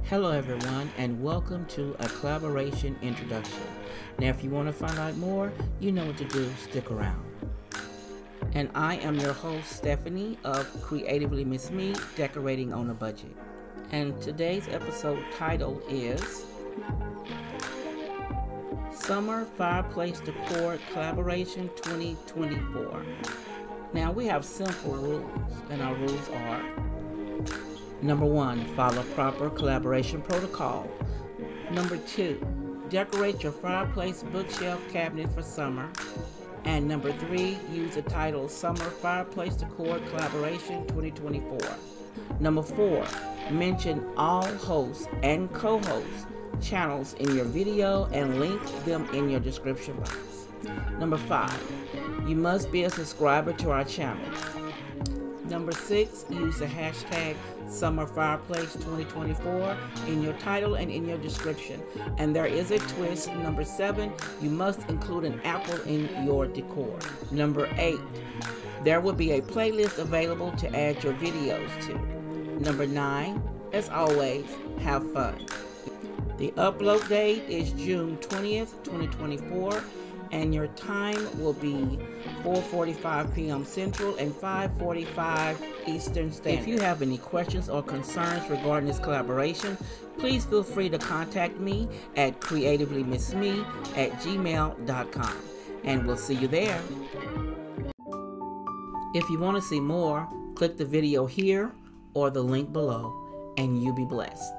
Hello everyone, and welcome to a collaboration introduction. Now if you want to find out more, you know what to do, stick around. And I am your host Stephanie of Creatively Miss Me, Decorating on a Budget. And today's episode title is Summer Fireplace Decor Collaboration 2024. Now we have simple rules, and our rules are: Number 1, follow proper collaboration protocol. Number 2, decorate your fireplace bookshelf cabinet for summer. And number 3, use the title Summer Fireplace Decor Collaboration 2024. Number 4, mention all hosts and co-hosts channels in your video and link them in your description box. Number 5, you must be a subscriber to our channel. Number 6, use the hashtag Summer Fireplace 2024 in your title and in your description. And there is a twist. Number 7, you must include an apple in your decor. Number 8, there will be a playlist available to add your videos to. Number 9, as always, have fun. The upload date is June 20th, 2024. And your time will be 4:45 p.m. Central and 5:45 Eastern Standard. If you have any questions or concerns regarding this collaboration, please feel free to contact me at creativelymissme@gmail.com, and we'll see you there. If you want to see more, click the video here or the link below, and you be blessed.